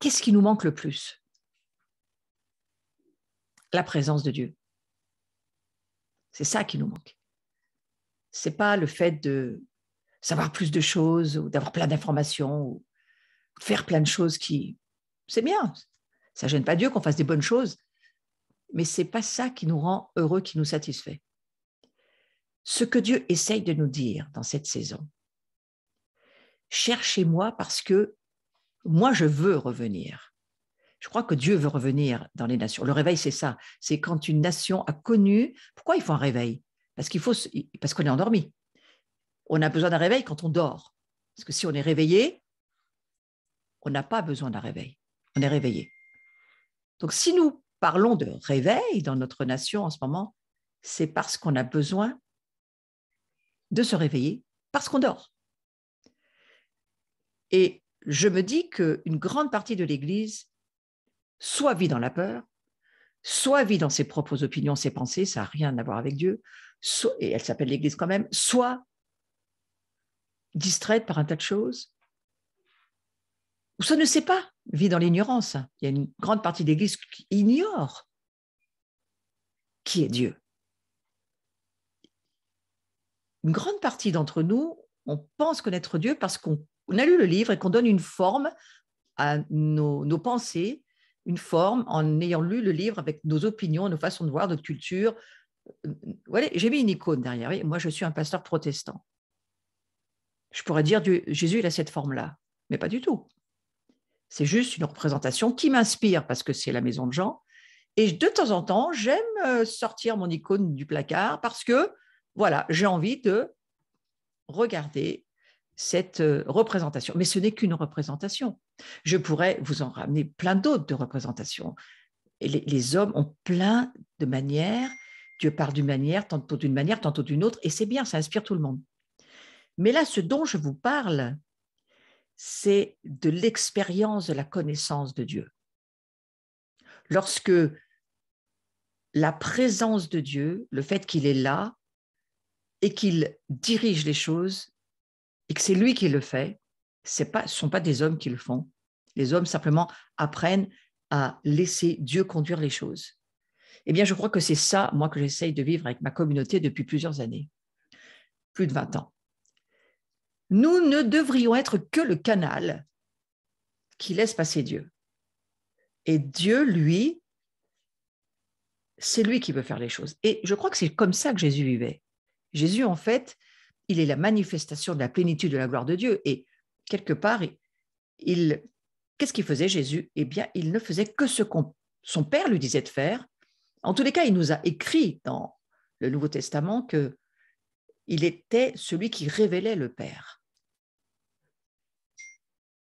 qu'est-ce qui nous manque le plus? La présence de Dieu. C'est ça qui nous manque. Ce n'est pas le fait de savoir plus de choses ou d'avoir plein d'informations ou de faire plein de choses qui... C'est bien, ça ne gêne pas Dieu qu'on fasse des bonnes choses, mais ce n'est pas ça qui nous rend heureux, qui nous satisfait. Ce que Dieu essaye de nous dire dans cette saison, cherchez-moi parce que moi, je veux revenir. Je crois que Dieu veut revenir dans les nations. Le réveil, c'est ça. C'est quand une nation a connu... Pourquoi il faut un réveil? Parce qu'on est endormi. On a besoin d'un réveil quand on dort. Parce que si on est réveillé, on n'a pas besoin d'un réveil. On est réveillé. Donc, si nous parlons de réveil dans notre nation en ce moment, c'est parce qu'on a besoin de se réveiller, parce qu'on dort. Et je me dis qu'une grande partie de l'Église soit vit dans la peur, soit vit dans ses propres opinions, ses pensées, ça n'a rien à voir avec Dieu, et elle s'appelle l'Église quand même, soit distraite par un tas de choses, ou ça ne sait pas, vit dans l'ignorance. Il y a une grande partie de l'Église qui ignore qui est Dieu. Une grande partie d'entre nous, on pense connaître Dieu parce qu'on a lu le livre et qu'on donne une forme à nos pensées, une forme en ayant lu le livre avec nos opinions, nos façons de voir, notre culture. Voilà, j'ai mis une icône derrière. Oui, moi, je suis un pasteur protestant. Je pourrais dire Jésus, il a cette forme-là, mais pas du tout. C'est juste une représentation qui m'inspire parce que c'est la maison de Jean. Et de temps en temps, j'aime sortir mon icône du placard parce que, voilà, j'ai envie de regarder cette représentation. Mais ce n'est qu'une représentation. Je pourrais vous en ramener plein d'autres de représentations. Et les hommes ont plein de manières. Dieu parle d'une manière, tantôt d'une autre, et c'est bien, ça inspire tout le monde. Mais là, ce dont je vous parle, c'est de l'expérience de la connaissance de Dieu. Lorsque la présence de Dieu, le fait qu'il est là et qu'il dirige les choses et que c'est lui qui le fait, ce ne sont pas des hommes qui le font. Les hommes simplement apprennent à laisser Dieu conduire les choses. Eh bien, je crois que c'est ça, moi, que j'essaye de vivre avec ma communauté depuis plusieurs années, plus de 20 ans. Nous ne devrions être que le canal qui laisse passer Dieu. Et Dieu, lui, c'est lui qui veut faire les choses. Et je crois que c'est comme ça que Jésus vivait. Jésus, en fait, il est la manifestation de la plénitude de la gloire de Dieu. Et quelque part, qu'est-ce qu'il faisait, Jésus? Eh bien, il ne faisait que ce que son Père lui disait de faire. En tous les cas, il nous a écrit dans le Nouveau Testament qu'il était celui qui révélait le Père.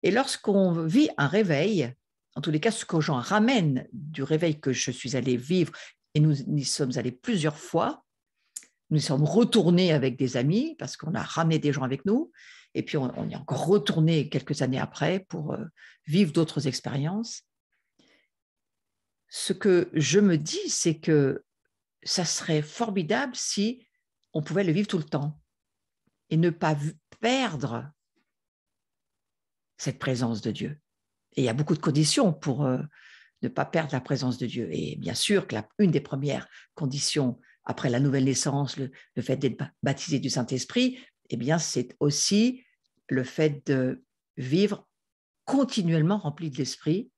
Et lorsqu'on vit un réveil, en tous les cas, ce que j'en ramène du réveil que je suis allée vivre, et nous y sommes allés plusieurs fois, nous y sommes retournés avec des amis parce qu'on a ramené des gens avec nous, et puis on y est encore retourné quelques années après pour vivre d'autres expériences. Ce que je me dis, c'est que ça serait formidable si on pouvait le vivre tout le temps et ne pas perdre cette présence de Dieu. Et il y a beaucoup de conditions pour ne pas perdre la présence de Dieu. Et bien sûr que une des premières conditions après la nouvelle naissance, le fait d'être baptisé du Saint-Esprit, eh bien, c'est aussi le fait de vivre continuellement rempli de l'Esprit,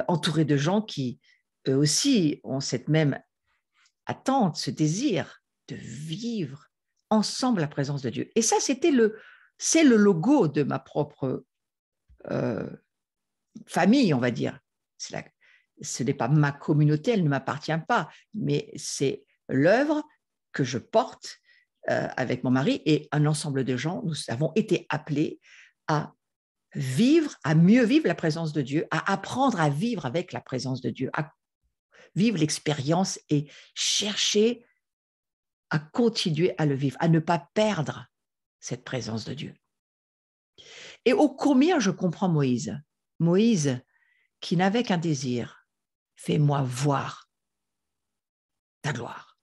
entouré de gens qui, eux aussi, ont cette même attente, ce désir de vivre ensemble la présence de Dieu. Et ça, c'est le logo de ma propre famille, on va dire. Ce n'est pas ma communauté, elle ne m'appartient pas, mais c'est l'œuvre que je porte avec mon mari et un ensemble de gens. Nous avons été appelés à vivre, à mieux vivre la présence de Dieu, à apprendre à vivre avec la présence de Dieu, à vivre l'expérience et chercher à continuer à le vivre, à ne pas perdre cette présence de Dieu. Et ô combien je comprends Moïse. Moïse, qui n'avait qu'un désir, fais-moi voir ta gloire.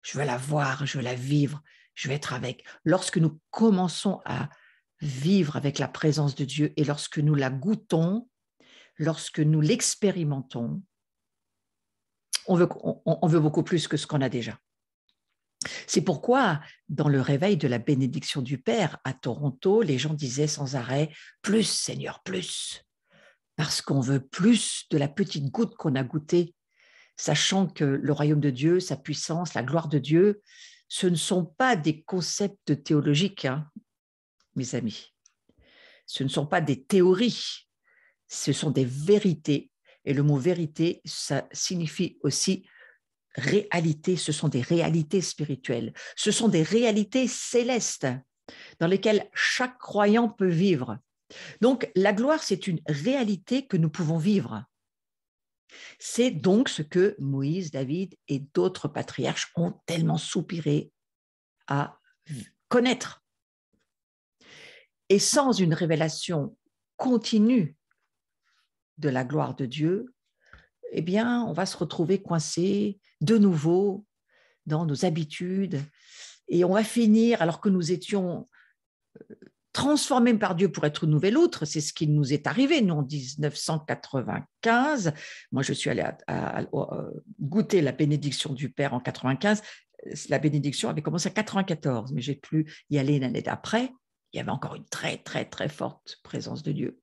Je veux la voir, je veux la vivre, je veux être avec. Lorsque nous commençons à vivre avec la présence de Dieu et lorsque nous la goûtons, lorsque nous l'expérimentons, on veut beaucoup plus que ce qu'on a déjà. C'est pourquoi, dans le réveil de la bénédiction du Père à Toronto, les gens disaient sans arrêt « Plus, Seigneur, plus !» Parce qu'on veut plus de la petite goutte qu'on a goûtée, sachant que le royaume de Dieu, sa puissance, la gloire de Dieu, ce ne sont pas des concepts théologiques, hein, mes amis. Ce ne sont pas des théories, ce sont des vérités. Et le mot vérité, ça signifie aussi réalité, ce sont des réalités spirituelles, ce sont des réalités célestes dans lesquelles chaque croyant peut vivre. Donc, la gloire, c'est une réalité que nous pouvons vivre. C'est donc ce que Moïse, David et d'autres patriarches ont tellement soupiré à connaître. Et sans une révélation continue de la gloire de Dieu, eh bien, on va se retrouver coincé de nouveau dans nos habitudes et on va finir, alors que nous étions transformés par Dieu pour être une nouvelle outre, c'est ce qui nous est arrivé, nous, en 1995. Moi, je suis allée goûter la bénédiction du Père en 95. La bénédiction avait commencé en 94, mais j'ai pu y aller l'année d'après. Il y avait encore une très, très, très forte présence de Dieu.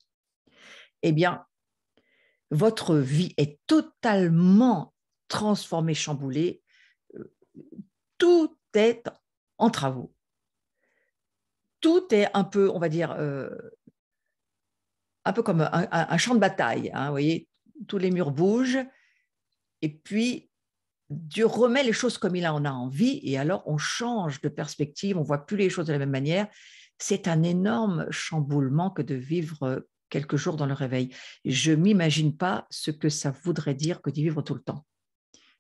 Eh bien, votre vie est totalement transformée, chamboulée. Tout est en travaux. Tout est un peu, on va dire, un peu comme un champ de bataille. Hein, vous voyez, tous les murs bougent. Et puis, Dieu remet les choses comme il en a envie. Et alors, on change de perspective. On ne voit plus les choses de la même manière. C'est un énorme chamboulement que de vivre quelques jours dans le réveil. Je ne m'imagine pas ce que ça voudrait dire que d'y vivre tout le temps.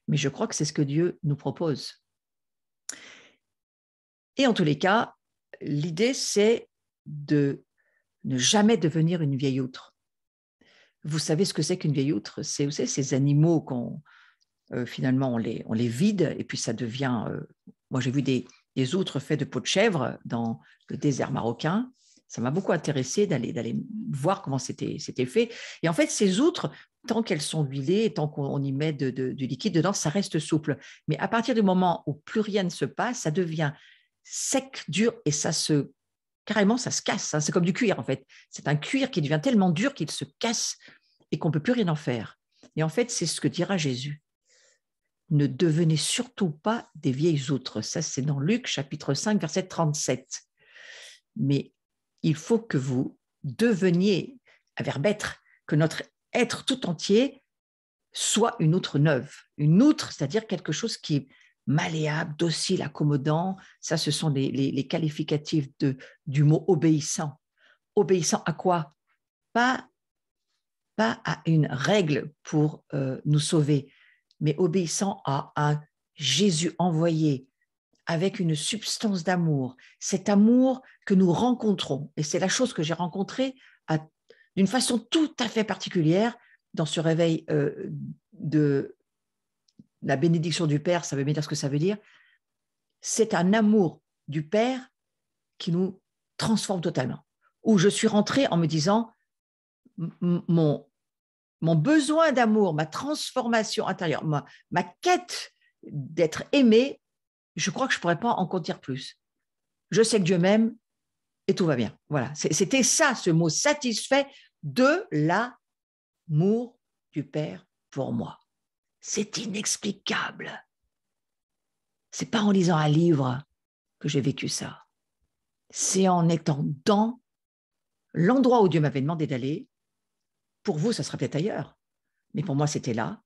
Mais je crois que c'est ce que Dieu nous propose. Et en tous les cas, l'idée, c'est de ne jamais devenir une vieille outre. Vous savez ce que c'est qu'une vieille outre? C'est aussi ces animaux qu'on finalement on les vide et puis ça devient. Moi, j'ai vu des outres faites de peau de chèvre dans le désert marocain. Ça m'a beaucoup intéressé d'aller voir comment c'était fait. Et en fait, ces outres, tant qu'elles sont huilées, tant qu'on y met du liquide dedans, ça reste souple. Mais à partir du moment où plus rien ne se passe, ça devient sec, dur, et carrément, ça se casse. Hein. C'est comme du cuir, en fait. C'est un cuir qui devient tellement dur qu'il se casse et qu'on ne peut plus rien en faire. Et en fait, c'est ce que dira Jésus. Ne devenez surtout pas des vieilles outres. Ça, c'est dans Luc, chapitre 5, verset 37. Mais il faut que vous deveniez, un verbe être, que notre être tout entier soit une outre neuve. Une outre, c'est-à-dire quelque chose qui est malléable, docile, accommodant. Ça, ce sont les qualificatifs du mot obéissant. Obéissant à quoi? Pas à une règle pour nous sauver, mais obéissant à un Jésus envoyé avec une substance d'amour. Cet amour que nous rencontrons, et c'est la chose que j'ai rencontrée d'une façon tout à fait particulière dans ce réveil de la bénédiction du Père, ça veut bien dire ce que ça veut dire. C'est un amour du Père qui nous transforme totalement. Où je suis rentrée en me disant, mon besoin d'amour, ma transformation intérieure, ma quête d'être aimée, je crois que je ne pourrais pas en contenir plus. Je sais que Dieu m'aime et tout va bien. Voilà, c'était ça, ce mot satisfait de l'amour du Père pour moi. C'est inexplicable. Ce n'est pas en lisant un livre que j'ai vécu ça. C'est en étant dans l'endroit où Dieu m'avait demandé d'aller. Pour vous, ça sera peut-être ailleurs. Mais pour moi, c'était là.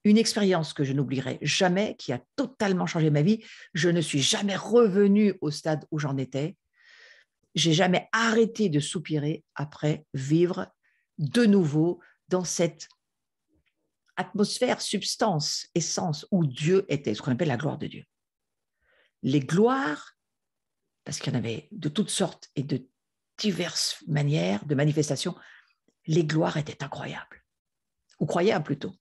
Une expérience que je n'oublierai jamais, qui a totalement changé ma vie. Je ne suis jamais revenue au stade où j'en étais. J'ai jamais arrêté de soupirer après vivre de nouveau dans cette atmosphère, substance, essence où Dieu était, ce qu'on appelle la gloire de Dieu. Les gloires, parce qu'il y en avait de toutes sortes et de diverses manières de manifestation, les gloires étaient incroyables, ou croyables plutôt.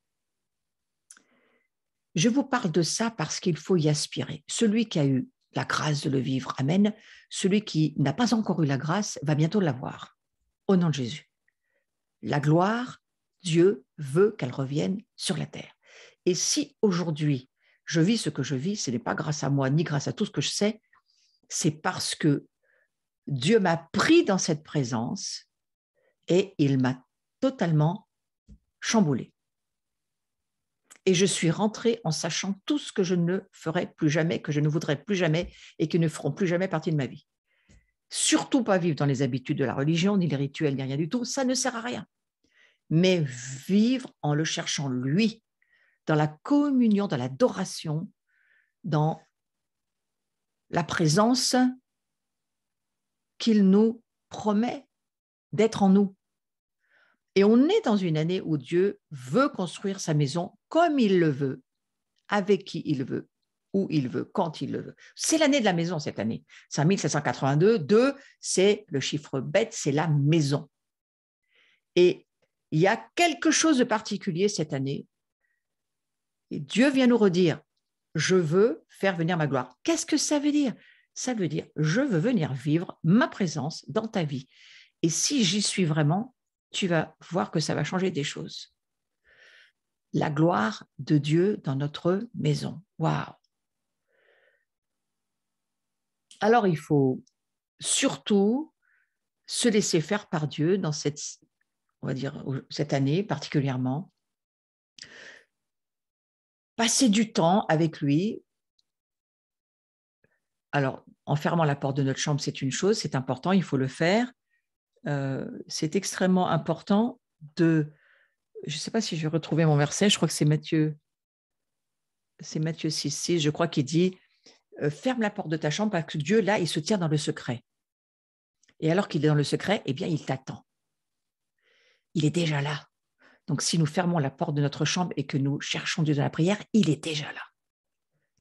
Je vous parle de ça parce qu'il faut y aspirer. Celui qui a eu la grâce de le vivre, amen. Celui qui n'a pas encore eu la grâce va bientôt l'avoir, au nom de Jésus. La gloire, Dieu veut qu'elle revienne sur la terre. Et si aujourd'hui, je vis ce que je vis, ce n'est pas grâce à moi, ni grâce à tout ce que je sais, c'est parce que Dieu m'a pris dans cette présence et il m'a totalement chamboulé. Et je suis rentrée en sachant tout ce que je ne ferai plus jamais, que je ne voudrais plus jamais et qui ne feront plus jamais partie de ma vie. Surtout pas vivre dans les habitudes de la religion, ni les rituels, ni rien du tout, ça ne sert à rien. Mais vivre en le cherchant lui, dans la communion, dans l'adoration, dans la présence qu'il nous promet d'être en nous. Et on est dans une année où Dieu veut construire sa maison comme il le veut, avec qui il veut, où il veut, quand il le veut. C'est l'année de la maison cette année. 5782, 2, c'est le chiffre bête, c'est la maison. Et il y a quelque chose de particulier cette année. Et Dieu vient nous redire, je veux faire venir ma gloire. Qu'est-ce que ça veut dire? Ça veut dire, je veux venir vivre ma présence dans ta vie. Et si j'y suis vraiment, tu vas voir que ça va changer des choses. La gloire de Dieu dans notre maison. Waouh! Alors, il faut surtout se laisser faire par Dieu dans cette, on va dire, cette année particulièrement. Passer du temps avec lui. Alors, en fermant la porte de notre chambre, c'est une chose, c'est important, il faut le faire. C'est extrêmement important de... Je ne sais pas si je vais retrouver mon verset, je crois que c'est Matthieu 6, 6, je crois qu'il dit ferme la porte de ta chambre parce que Dieu, là, il se tient dans le secret. Et alors qu'il est dans le secret, eh bien, il t'attend. Il est déjà là. Donc, si nous fermons la porte de notre chambre et que nous cherchons Dieu dans la prière, il est déjà là.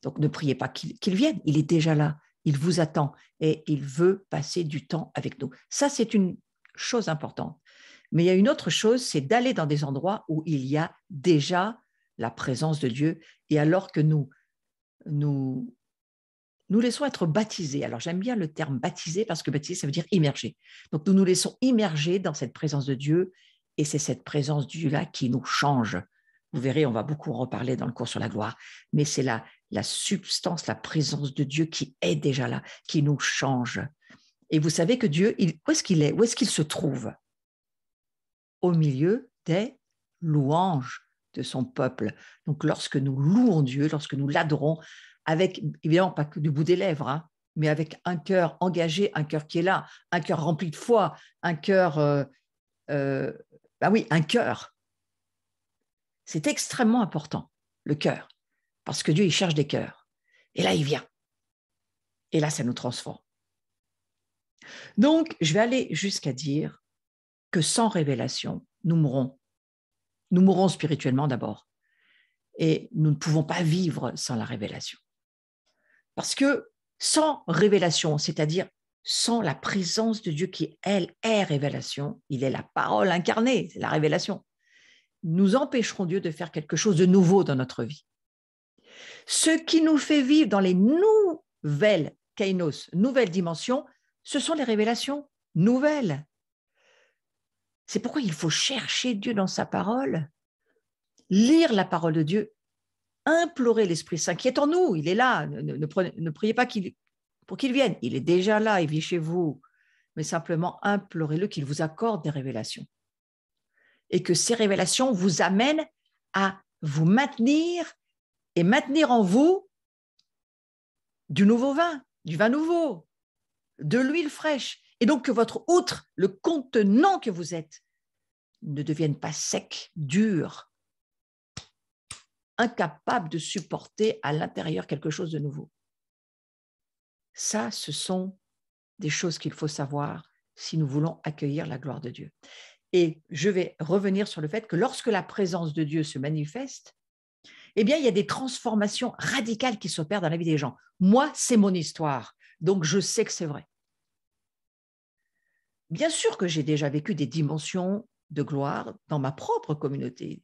Donc, ne priez pas qu'il vienne, il est déjà là. Il vous attend et il veut passer du temps avec nous. Ça, c'est une chose importante. Mais il y a une autre chose, c'est d'aller dans des endroits où il y a déjà la présence de Dieu. Et alors que nous laissons être baptisés. Alors, j'aime bien le terme baptisé parce que baptisé, ça veut dire immerger. Donc, nous nous laissons immerger dans cette présence de Dieu et c'est cette présence de Dieu-là qui nous change. Vous verrez, on va beaucoup en reparler dans le cours sur la gloire, mais c'est la substance, la présence de Dieu qui est déjà là, qui nous change. Et vous savez que Dieu, où est-ce qu'il est? Où est-ce qu'il se trouve? Au milieu des louanges de son peuple. Donc, lorsque nous louons Dieu, lorsque nous l'adorons, avec, évidemment, pas que du bout des lèvres, hein, mais avec un cœur engagé, un cœur qui est là, un cœur rempli de foi, un cœur, oui, un cœur. C'est extrêmement important, le cœur, parce que Dieu, il cherche des cœurs. Et là, il vient. Et là, ça nous transforme. Donc, je vais aller jusqu'à dire que sans révélation, nous mourrons. Nous mourrons spirituellement d'abord. Et nous ne pouvons pas vivre sans la révélation. Parce que sans révélation, c'est-à-dire sans la présence de Dieu qui, elle, est révélation, il est la parole incarnée, c'est la révélation, nous empêcherons Dieu de faire quelque chose de nouveau dans notre vie. Ce qui nous fait vivre dans les nouvelles kainos, nouvelles dimensions, ce sont les révélations nouvelles. C'est pourquoi il faut chercher Dieu dans sa parole, lire la parole de Dieu, implorer l'Esprit Saint qui est en nous, il est là, ne priez pas pour qu'il vienne, il est déjà là, il vit chez vous, mais simplement implorez-le qu'il vous accorde des révélations et que ces révélations vous amènent à vous maintenir et maintenir en vous du nouveau vin, du vin nouveau, de l'huile fraîche, et donc que votre outre, le contenant que vous êtes, ne devienne pas sec, dur, incapable de supporter à l'intérieur quelque chose de nouveau. Ça, ce sont des choses qu'il faut savoir si nous voulons accueillir la gloire de Dieu. Et je vais revenir sur le fait que lorsque la présence de Dieu se manifeste, eh bien, il y a des transformations radicales qui s'opèrent dans la vie des gens. Moi, c'est mon histoire, donc je sais que c'est vrai. Bien sûr que j'ai déjà vécu des dimensions de gloire dans ma propre communauté,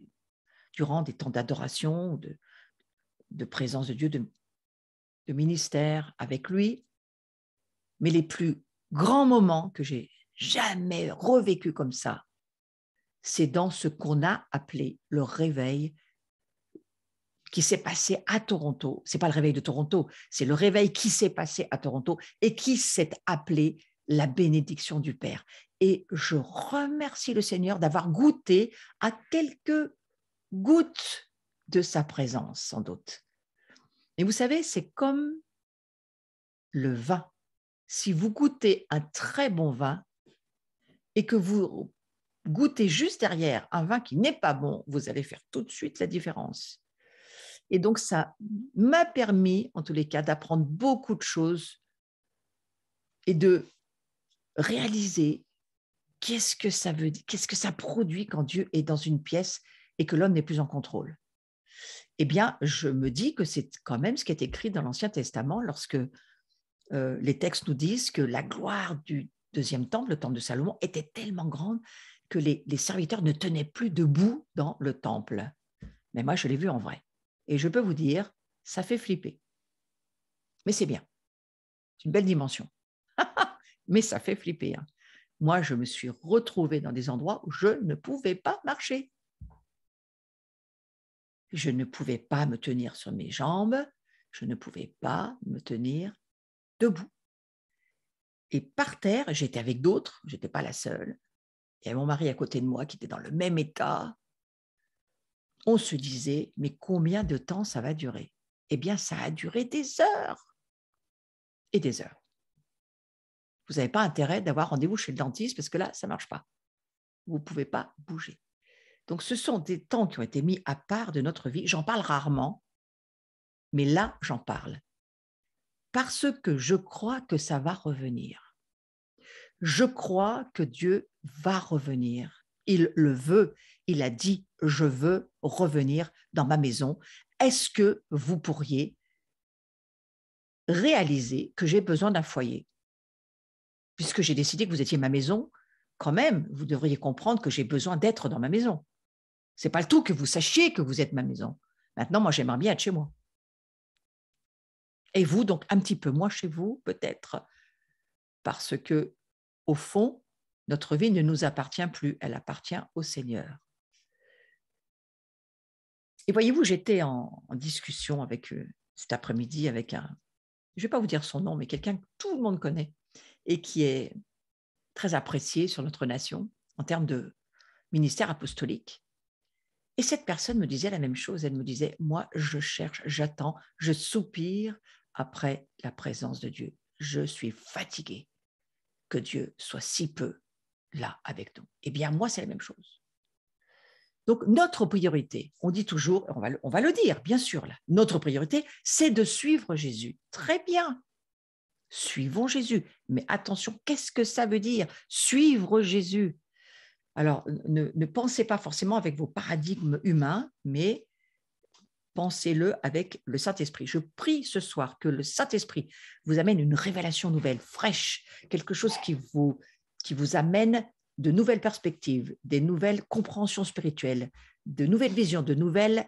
durant des temps d'adoration, de présence de Dieu, de ministère avec lui. Mais les plus grands moments que j'ai jamais revécu comme ça, c'est dans ce qu'on a appelé le réveil qui s'est passé à Toronto. Ce n'est pas le réveil de Toronto, c'est le réveil qui s'est passé à Toronto et qui s'est appelé la bénédiction du Père. Et je remercie le Seigneur d'avoir goûté à quelques gouttes de sa présence, sans doute. Et vous savez, c'est comme le vin. Si vous goûtez un très bon vin et que vous goûtez juste derrière un vin qui n'est pas bon, vous allez faire tout de suite la différence. Et donc, ça m'a permis, en tous les cas, d'apprendre beaucoup de choses et de réaliser qu'est-ce que ça veut dire, qu'est-ce que ça produit quand Dieu est dans une pièce et que l'homme n'est plus en contrôle. Eh bien, je me dis que c'est quand même ce qui est écrit dans l'Ancien Testament lorsque les textes nous disent que la gloire du deuxième temple, le temple de Salomon, était tellement grande que les serviteurs ne tenaient plus debout dans le temple. Mais moi, je l'ai vu en vrai. Et je peux vous dire, ça fait flipper. Mais c'est bien. C'est une belle dimension. Mais ça fait flipper. Hein. Moi, je me suis retrouvée dans des endroits où je ne pouvais pas marcher. Je ne pouvais pas me tenir sur mes jambes. Je ne pouvais pas me tenir debout. Et par terre, j'étais avec d'autres, je n'étais pas la seule. Il y avait mon mari à côté de moi qui était dans le même état. On se disait, mais combien de temps ça va durer? Eh bien, ça a duré des heures et des heures. Vous n'avez pas intérêt d'avoir rendez-vous chez le dentiste parce que là, ça ne marche pas. Vous ne pouvez pas bouger. Donc, ce sont des temps qui ont été mis à part de notre vie. J'en parle rarement, mais là, j'en parle. Parce que je crois que ça va revenir. Je crois que Dieu va revenir. Il le veut. Il a dit, je veux revenir dans ma maison. Est-ce que vous pourriez réaliser que j'ai besoin d'un foyer? Puisque j'ai décidé que vous étiez ma maison, quand même, vous devriez comprendre que j'ai besoin d'être dans ma maison. Ce n'est pas le tout que vous sachiez que vous êtes ma maison. Maintenant, moi, j'aimerais bien être chez moi. Et vous, donc, un petit peu moins chez vous, peut-être, parce que, au fond, notre vie ne nous appartient plus, elle appartient au Seigneur. Et voyez-vous, j'étais en discussion avec cet après-midi avec je ne vais pas vous dire son nom, mais quelqu'un que tout le monde connaît et qui est très apprécié sur notre nation en termes de ministère apostolique. Et cette personne me disait la même chose. Elle me disait, moi, je cherche, j'attends, je soupire après la présence de Dieu. Je suis fatiguée que Dieu soit si peu là avec nous. Eh bien, moi, c'est la même chose. Donc, notre priorité, on dit toujours, on va le dire, bien sûr, là, notre priorité, c'est de suivre Jésus. Très bien. Suivons Jésus. Mais attention, qu'est-ce que ça veut dire, suivre Jésus? Alors, ne pensez pas forcément avec vos paradigmes humains, mais pensez-le avec le Saint-Esprit. Je prie ce soir que le Saint-Esprit vous amène une révélation nouvelle, fraîche, quelque chose qui vous amène de nouvelles perspectives, des nouvelles compréhensions spirituelles, de nouvelles visions, de nouvelles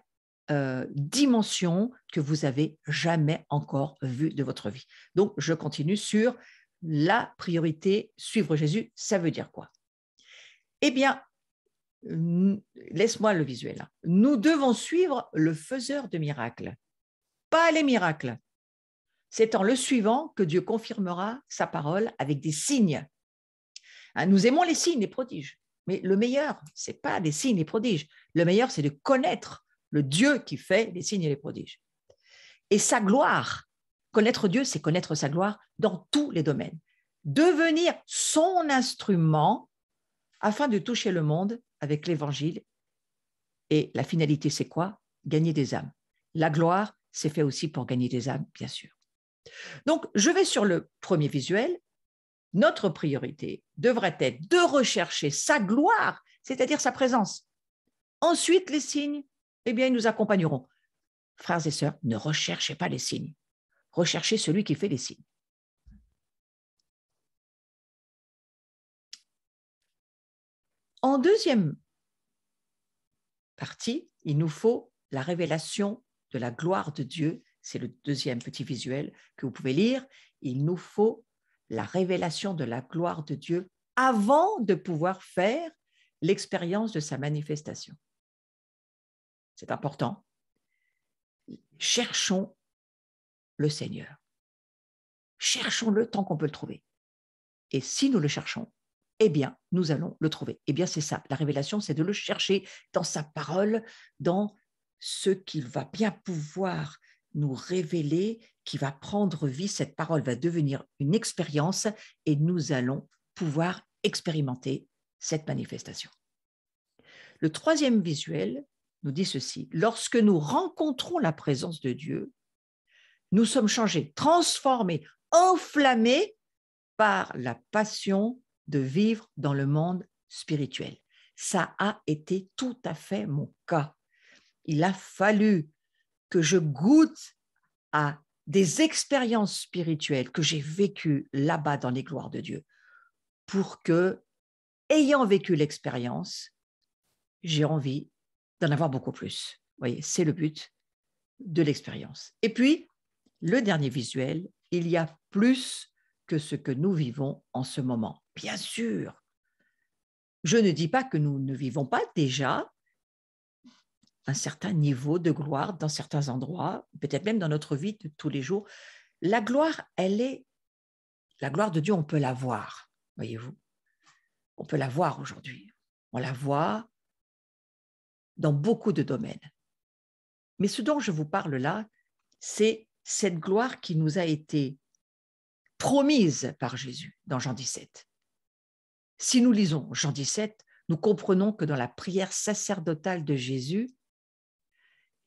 dimensions que vous avez jamais encore vues de votre vie. Donc, je continue sur la priorité, suivre Jésus, ça veut dire quoi? Eh bien, laisse-moi le visuel. Nous devons suivre le faiseur de miracles, pas les miracles. C'est en le suivant que Dieu confirmera sa parole avec des signes. Nous aimons les signes, les prodiges, mais le meilleur, ce n'est pas les signes, les prodiges. Le meilleur, c'est de connaître le Dieu qui fait les signes et les prodiges. Et sa gloire, connaître Dieu, c'est connaître sa gloire dans tous les domaines. Devenir son instrument afin de toucher le monde avec l'évangile. Et la finalité, c'est quoi? Gagner des âmes. La gloire, c'est fait aussi pour gagner des âmes, bien sûr. Donc, je vais sur le premier visuel. Notre priorité devrait être de rechercher sa gloire, c'est-à-dire sa présence. Ensuite, les signes, eh bien, ils nous accompagneront. Frères et sœurs, ne recherchez pas les signes. Recherchez celui qui fait les signes. En deuxième partie, il nous faut la révélation de la gloire de Dieu. C'est le deuxième petit visuel que vous pouvez lire. Il nous faut la révélation de la gloire de Dieu avant de pouvoir faire l'expérience de sa manifestation. C'est important. Cherchons le Seigneur. Cherchons-le tant qu'on peut le trouver. Et si nous le cherchons, eh bien, nous allons le trouver. Eh bien, c'est ça. La révélation, c'est de le chercher dans sa parole, dans ce qu'il va bien pouvoir nous révéler, qui va prendre vie. Cette parole va devenir une expérience et nous allons pouvoir expérimenter cette manifestation. Le troisième visuel nous dit ceci. Lorsque nous rencontrons la présence de Dieu, nous sommes changés, transformés, enflammés par la passion de vivre dans le monde spirituel. Ça a été tout à fait mon cas. Il a fallu que je goûte à des expériences spirituelles que j'ai vécues là-bas dans les gloires de Dieu pour que, ayant vécu l'expérience, j'ai envie d'en avoir beaucoup plus. Vous voyez, c'est le but de l'expérience. Et puis, le dernier visuel, il y a plus que ce que nous vivons en ce moment. Bien sûr, je ne dis pas que nous ne vivons pas déjà un certain niveau de gloire dans certains endroits, peut-être même dans notre vie de tous les jours. La gloire, la gloire de Dieu, on peut la voir, voyez-vous. On peut la voir aujourd'hui. On la voit dans beaucoup de domaines. Mais ce dont je vous parle là, c'est cette gloire qui nous a été promise par Jésus dans Jean 17. Si nous lisons Jean 17, nous comprenons que dans la prière sacerdotale de Jésus,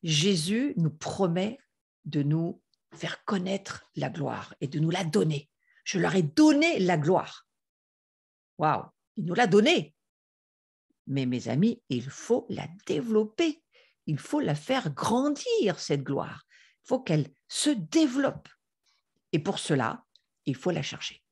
Jésus nous promet de nous faire connaître la gloire et de nous la donner. Je leur ai donné la gloire. Waouh, il nous l'a donnée. Mais mes amis, il faut la développer. Il faut la faire grandir, cette gloire. Il faut qu'elle se développe. Et pour cela, il faut la chercher.